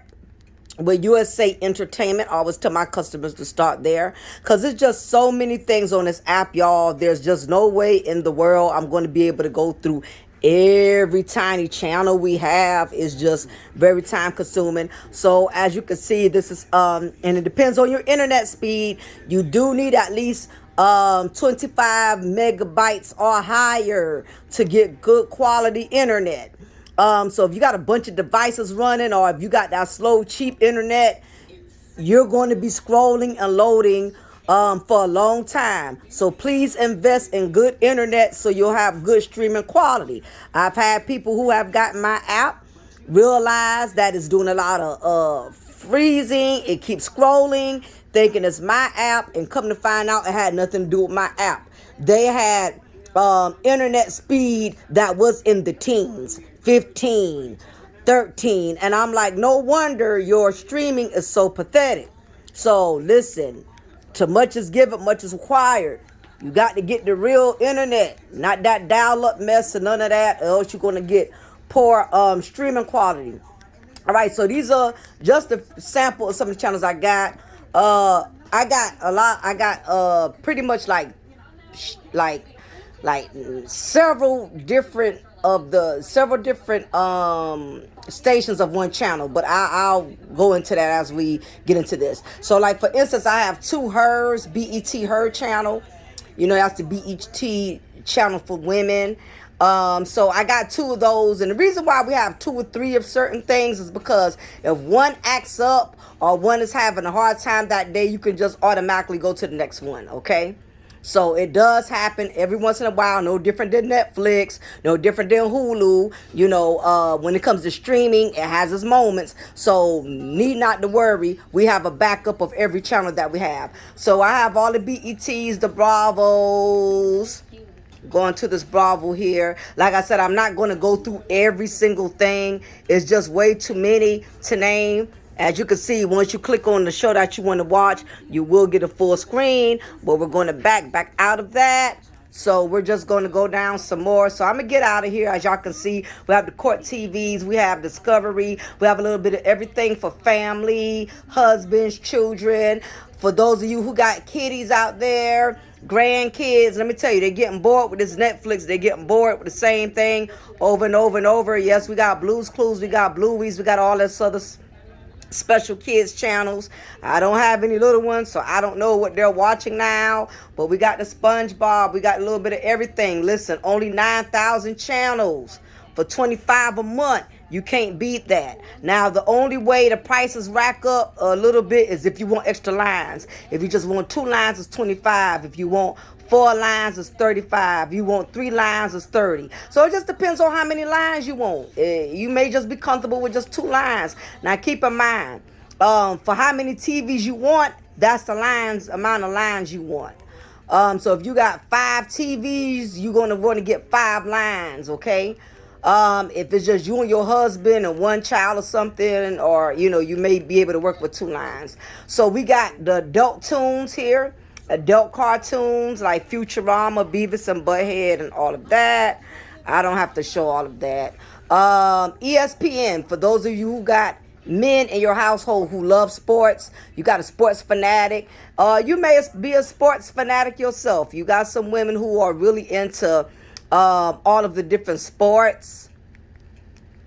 with USA Entertainment. I always tell my customers to start there because there's just so many things on this app, y'all. There's just no way in the world I'm going to be able to go through every tiny channel we have. Is just very time consuming. So as you can see, this is and it depends on your internet speed. You do need at least 25 megabytes or higher to get good quality internet. So if you got a bunch of devices running, or if you got that slow, cheap internet, you're going to be scrolling and loading for a long time. So please invest in good internet so you'll have good streaming quality. I've had people who have gotten my app realize that it's doing a lot of freezing. It keeps scrolling, thinking it's my app, and come to find out it had nothing to do with my app. They had internet speed that was in the teens, 15, 13. And I'm like, no wonder your streaming is so pathetic. So listen, to much is given, much is required. You got to get the real internet, not that dial-up mess and none of that, or else you're going to get poor streaming quality. All right, so these are just a sample of some of the channels I got. I got a lot. I got pretty much like several different stations of one channel, but I'll go into that as we get into this. So like for instance, I have 2 hers, BET her channel. That's the BET channel for women. So I got 2 of those, and the reason why we have 2 or 3 of certain things is because if one acts up or one is having a hard time that day, you can just automatically go to the next one. Okay. So it does happen every once in a while. No different than Netflix, no different than Hulu. When it comes to streaming, it has its moments. So need not to worry. We have a backup of every channel that we have. So I have all the BETs, the Bravos. Going to this Bravo here. Like I said, I'm not going to go through every single thing. It's just way too many to name. As you can see, once you click on the show that you want to watch, you will get a full screen, but we're going to back out of that. So we're just going to go down some more. So I'm going to get out of here. As y'all can see, we have the court TVs, we have Discovery, we have a little bit of everything for family, husbands, children. For those of you who got kiddies out there, grandkids, let me tell you, they're getting bored with this Netflix. They're getting bored with the same thing over and over and over. Yes, we got Blue's Clues, we got Blueys, we got all this other special kids channels. I don't have any little ones, so I don't know what they're watching now, but we got the SpongeBob, we got a little bit of everything. Listen, only 9,000 channels for $25 a month. You can't beat that. Now, the only way the prices rack up a little bit is if you want extra lines. If you just want 2 lines, it's 25. If you want 4 lines, it's 35. If you want 3 lines, it's 30. So it just depends on how many lines you want. You may just be comfortable with just 2 lines. Now, keep in mind, for how many TVs you want, that's the amount of lines you want. So if you got 5 TVs, you're going to want to get 5 lines, okay? If it's just you and your husband and 1 child or something, or, you may be able to work with 2 lines. So we got the adult tunes here, adult cartoons like Futurama, Beavis and Butthead and all of that. I don't have to show all of that. ESPN, for those of you who got men in your household who love sports, you got a sports fanatic. You may be a sports fanatic yourself. You got some women who are really into all of the different sports,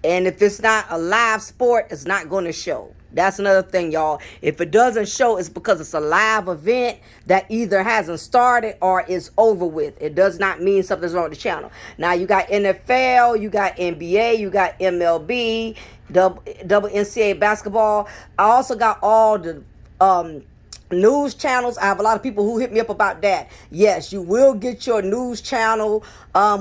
and if it's not a live sport, it's not going to show. That's another thing, y'all. If it doesn't show, it's because it's a live event that either hasn't started or is over with. It does not mean something's wrong with the channel. Now, you got NFL, you got NBA, you got MLB, double NCAA basketball. I also got all the news channels. I have a lot of people who hit me up about that. Yes, you will get your news channel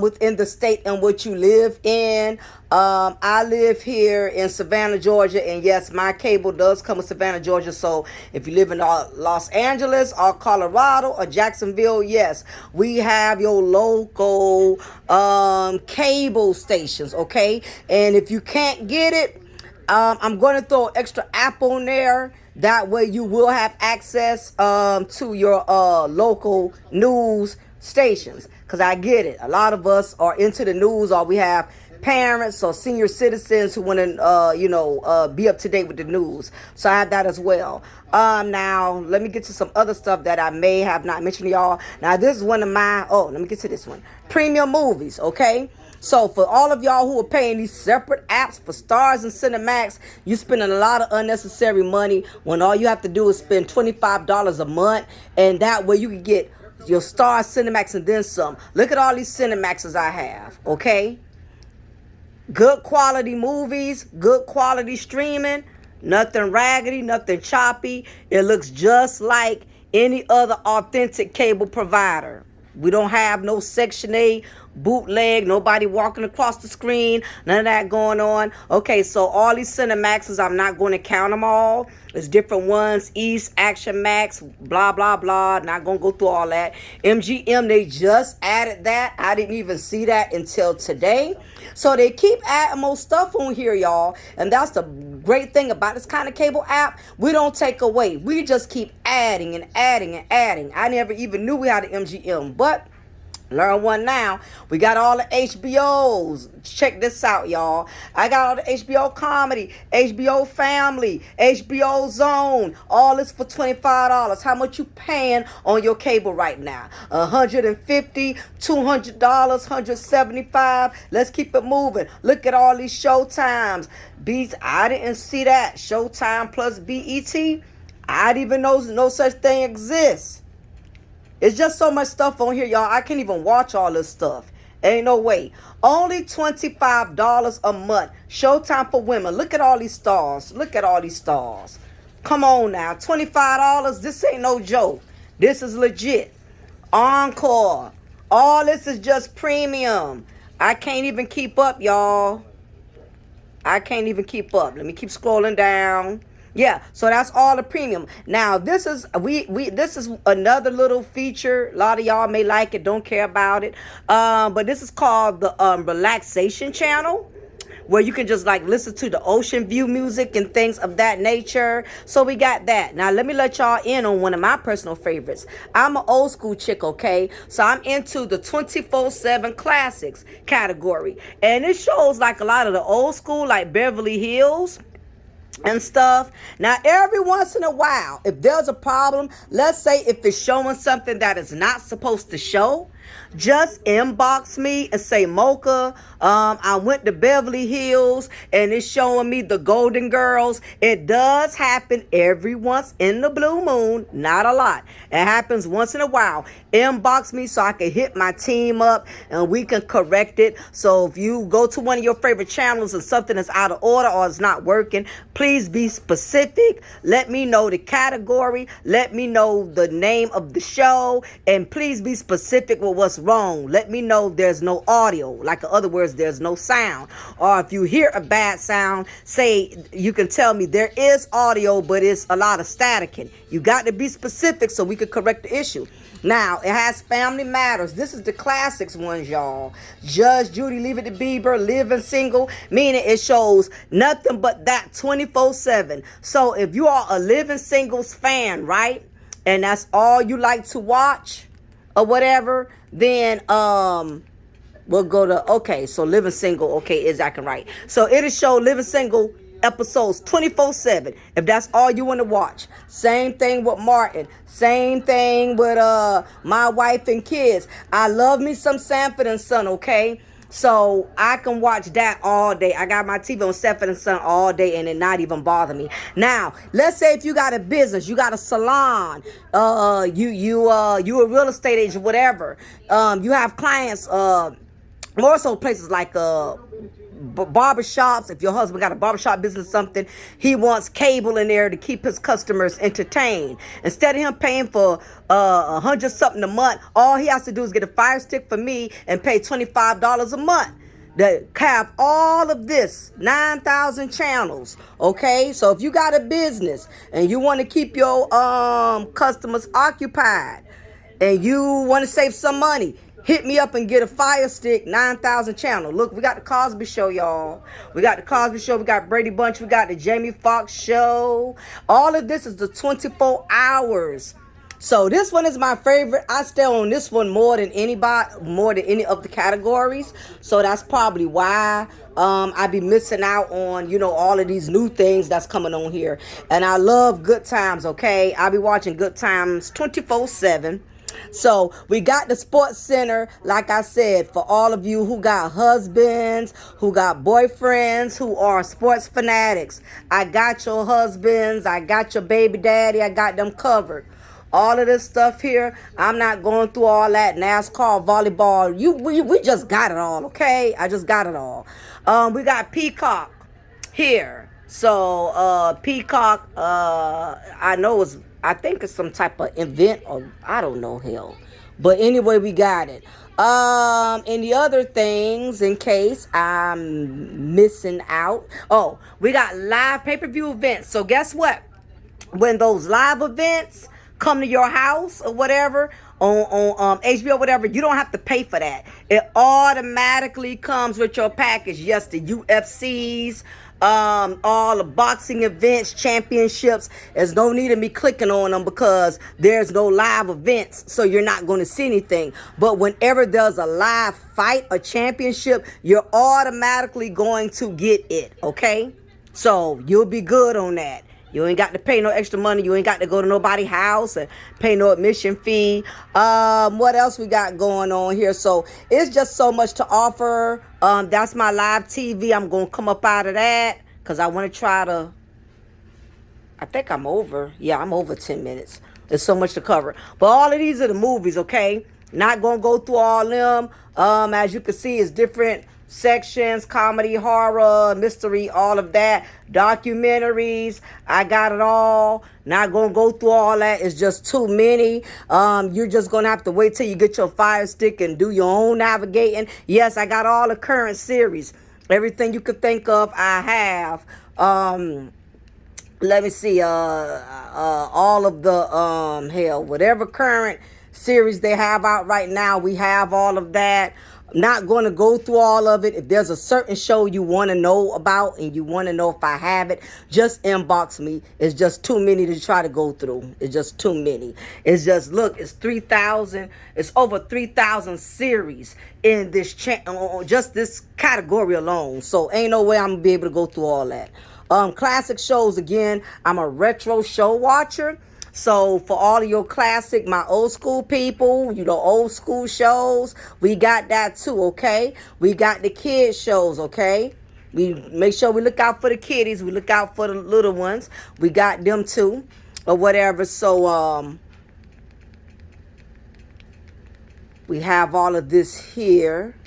within the state in which you live in. I live here in Savannah, Georgia, and yes, my cable does come with Savannah, Georgia. So if you live in Los Angeles or Colorado or Jacksonville, yes, we have your local cable stations, okay? And if you can't get it, I'm going to throw an extra app on there. That way you will have access to your local news stations. Because I get it. A lot of us are into the news, or we have parents or senior citizens who want to, be up to date with the news. So I have that as well. Now, let me get to some other stuff that I may have not mentioned to y'all. Now, this is one of my, let me get to this one. Premium movies, okay? So for all of y'all who are paying these separate apps for Stars and Cinemax, you're spending a lot of unnecessary money when all you have to do is spend $25 a month. And that way you can get your Stars, Cinemax, and then some. Look at all these Cinemaxes I have, okay? Good quality movies, good quality streaming, nothing raggedy, nothing choppy. It looks just like any other authentic cable provider. We don't have no Section 8 bootleg, nobody walking across the screen, none of that going on. Okay, so all these Cinemaxes, I'm not going to count them all. There's different ones, East, Action Max, blah, blah, blah. Not going to go through all that. MGM, they just added that. I didn't even see that until today. So they keep adding more stuff on here, y'all. And that's the great thing about this kind of cable app. We don't take away. We just keep adding and adding and adding. I never even knew we had an MGM, but learn one now. We got all the HBOs. Check this out, y'all. I got all the HBO comedy, HBO family, HBO zone. All this for $25. How much you paying on your cable right now? $150, $200, $175. Let's keep it moving. Look at all these Showtimes. I didn't see that. Showtime plus BET. I didn't even know no such thing exists. It's just so much stuff on here, y'all. I can't even watch all this stuff. Ain't no way. Only $25 a month. Showtime for women. Look at all these stars. Look at all these stars. Come on now. $25. This ain't no joke. This is legit. Encore. All this is just premium. I can't even keep up, y'all. I can't even keep up. Let me keep scrolling down. Yeah, so that's all the premium. Now, this is this is another little feature. A lot of y'all may like it, don't care about it. But this is called the relaxation channel. where you can just like listen to the ocean view music and things of that nature. So we got that. Now let me let y'all in on one of my personal favorites. I'm an old school chick, okay? So I'm into the 24/7 classics category. And it shows like a lot of the old school, like Beverly Hills and stuff. Now, every once in a while, if there's a problem, let's say if it's showing something that is not supposed to show, just inbox me and say, Mocha, I went to Beverly Hills and it's showing me the Golden Girls. It does happen every once in the blue moon, not a lot. It happens once in a while. Inbox me so I can hit my team up and we can correct it. So if you go to one of your favorite channels and something is out of order or it's not working, please be specific. Let me know the category. Let me know the name of the show. And please be specific with what's wrong. Let me know there's no audio. Like in other words, there's no sound. Or if you hear a bad sound, say you can tell me there is audio, but it's a lot of staticking. You got to be specific so we can correct the issue. Now, it has Family Matters. This is the classics ones, y'all. Judge Judy, Leave It to Bieber, Living Single, meaning it shows nothing but that 24/7. So if you are a Living Singles fan, right, and that's all you like to watch or whatever, then we'll go to, okay, so Living Single, okay, is acting right. So it'll show Living Single episodes 24/7 if that's all you want to watch. Same thing with Martin. Same thing with My Wife and Kids. I love me some Sanford and Son, okay? So I can watch that all day. I got my TV on Sanford and Son all day and it not even bother me. Now, let's say if you got a business, you got a salon, you a real estate agent, whatever. You have clients, more so places like barbershops. If your husband got a barbershop business or something, he wants cable in there to keep his customers entertained. Instead of him paying for $100 something a month, all he has to do is get a Fire Stick for me and pay $25 a month. That have all of this 9,000 channels. Okay, so if you got a business and you want to keep your customers occupied and you want to save some money, hit me up and get a Fire Stick 9,000 channel. Look, we got the Cosby Show, y'all. We got the Cosby Show. We got Brady Bunch. We got the Jamie Foxx Show. All of this is the 24 hours. So this one is my favorite. I stay on this one more than any of the categories. So that's probably why I be missing out on, all of these new things that's coming on here. And I love Good Times, okay? I be watching Good Times 24/7. So we got the Sports Center, like I said, for all of you who got husbands, who got boyfriends, who are sports fanatics. I got your husbands, I got your baby daddy, I got them covered. All of this stuff here, I'm not going through all that NASCAR, volleyball. We just got it all, okay? I just got it all. We got Peacock here. So Peacock, I think it's some type of event, or I don't know, hell. But anyway, we got it. And the other things, in case I'm missing out. Oh, we got live pay-per-view events. So guess what? When those live events come to your house or whatever, on HBO, whatever, you don't have to pay for that. It automatically comes with your package. Yes, the UFCs, all the boxing events, championships. There's no need of me clicking on them because there's no live events, so you're not going to see anything. But whenever there's a live fight, a championship, you're automatically going to get it, okay? So you'll be good on that. You ain't got to pay no extra money. You ain't got to go to nobody's house and pay no admission fee. What else we got going on here? So it's just so much to offer. That's my live TV. I'm going to come up out of that because I want to try to... I think I'm over. Yeah, I'm over 10 minutes. There's so much to cover. But all of these are the movies, okay? Not going to go through all them. As you can see, it's different sections: comedy, horror, mystery, all of that, documentaries. I got it all. Not gonna go through all that. It's just too many. You're just gonna have to wait till you get your Fire Stick and do your own navigating. Yes, I got all the current series. Everything you could think of, I have. Let me see. All of the whatever current series they have out right now, we have all of that. I'm not going to go through all of it. If there's a certain show you want to know about and you want to know if I have it, just inbox me. It's just too many to try to go through. It's just too many. It's just, look, it's 3,000. It's over 3,000 series in this channel, just this category alone. So ain't no way I'm going to be able to go through all that. Classic shows, again, I'm a retro show watcher. So for all of your classic, my old school people, old school shows, we got that too, okay? We got the kids shows, okay? We make sure we look out for the kiddies. We look out for the little ones. We got them too, or whatever. So we have all of this here.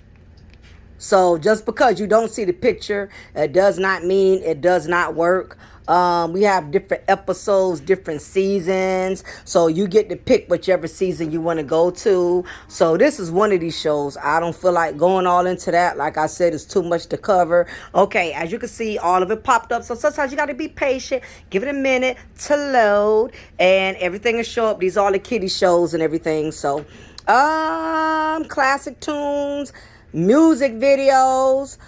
So just because you don't see the picture, it does not mean it does not work. We have different episodes, different seasons. So you get to pick whichever season you want to go to. So this is one of these shows. I don't feel like going all into that. Like I said, it's too much to cover. Okay, as you can see, all of it popped up. So sometimes you got to be patient. Give it a minute to load. And everything will show up. These are all the kiddie shows and everything. So, classic tunes, music videos,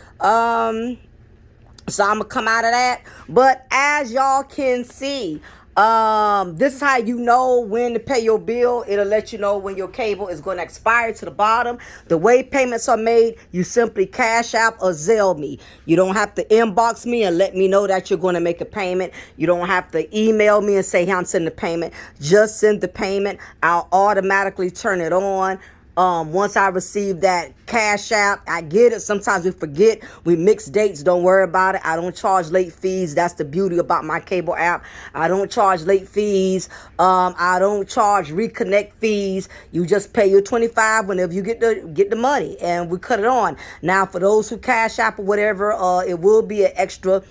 so I'm going to come out of that. But as y'all can see, this is how you know when to pay your bill. It'll let you know when your cable is going to expire to the bottom. The way payments are made, you simply Cash App or Zelle me. You don't have to inbox me and let me know that you're going to make a payment. You don't have to email me and say, hey, I'm sending the payment. Just send the payment. I'll automatically turn it on. Once I receive that Cash App, I get it. Sometimes we forget. We mix dates. Don't worry about it. I don't charge late fees. That's the beauty about my cable app. I don't charge late fees. I don't charge reconnect fees. You just pay your $25 whenever you get the money, and we cut it on. Now, for those who Cash App or whatever, it will be an extra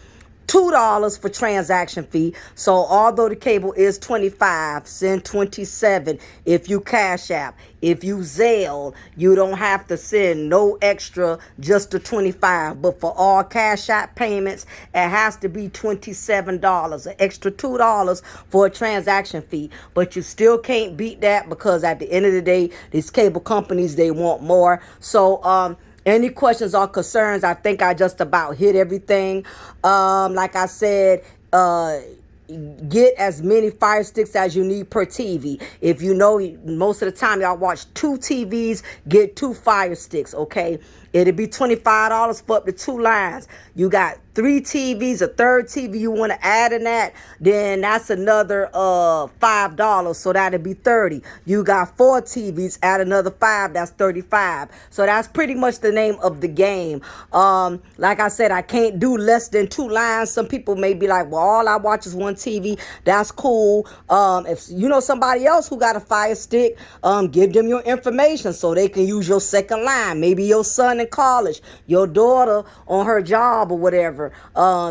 $2 for transaction fee. So although the cable is $25, send $27 if you Cash App. If you Zelle, you don't have to send no extra, just the $25. But for all Cash App payments, it has to be $27, an extra $2 for a transaction fee. But you still can't beat that, because at the end of the day, these cable companies, they want more. So any questions or concerns, I think I just about hit everything. Like I said, get as many Fire Sticks as you need per TV. If you know, most of the time y'all watch 2 TVs, get 2 Fire Sticks, okay? It'll be $25 for up to 2 lines. You got 3 TVs, a third TV you want to add in that, then that's another $5, so that'll be $30. You got 4 TVs, add another 5, that's $35. So that's pretty much the name of the game. Like I said, I can't do less than 2 lines. Some people may be like, well, all I watch is 1 TV. That's cool. If you know somebody else who got a Fire Stick, give them your information so they can use your second line. Maybe your son in college, your daughter on her job or whatever.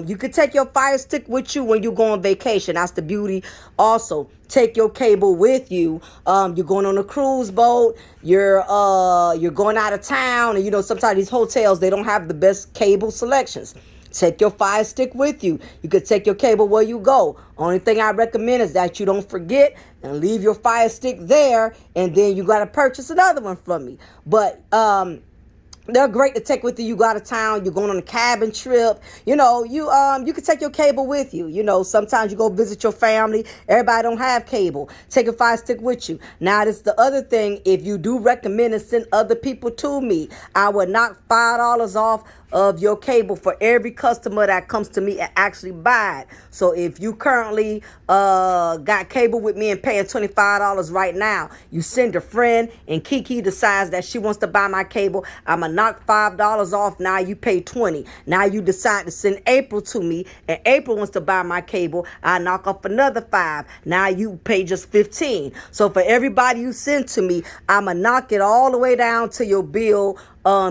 You could take your Fire Stick with you when you go on vacation. That's the beauty. Also, take your cable with you. You're going on a cruise boat. You're going out of town, and sometimes these hotels, they don't have the best cable selections. Take your Fire Stick with you. You could take your cable where you go. Only thing I recommend is that you don't forget and leave your Fire Stick there, and then you got to purchase another one from me. But they're great to take with you. You go out of town, you're going on a cabin trip. You can take your cable with you. Sometimes you go visit your family. Everybody don't have cable. Take a Fire Stick with you. Now, this is the other thing. If you do recommend and send other people to me, I would knock $5 off of your cable for every customer that comes to me and actually buy it. So if you currently got cable with me and paying $25 right now, you send a friend and Kiki decides that she wants to buy my cable, I'm going to knock $5 off. Now you pay $20. Now you decide to send April to me and April wants to buy my cable, I knock off another $5. Now you pay just $15. So for everybody you send to me, I'm going to knock it all the way down to your bill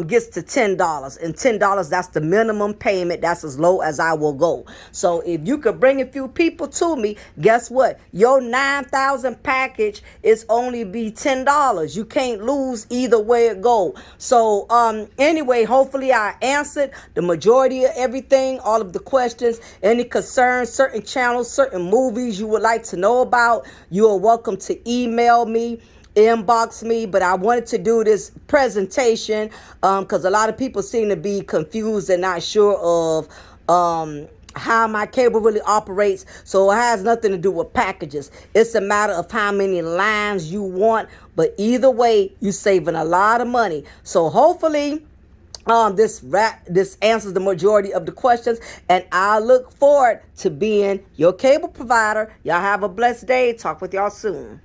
gets to $10, and $10, that's the minimum payment. That's as low as I will go. So if you could bring a few people to me, guess what? Your 9,000 package is only be $10. You can't lose either way it go. So anyway, hopefully I answered the majority of everything, all of the questions, any concerns, certain channels, certain movies you would like to know about. You are welcome to email me. inbox me. But I wanted to do this presentation because a lot of people seem to be confused and not sure of how my cable really operates. So it has nothing to do with packages. It's a matter of how many lines you want. But either way, you're saving a lot of money. So hopefully this answers the majority of the questions, and I look forward to being your cable provider. Y'all have a blessed day. Talk with y'all soon.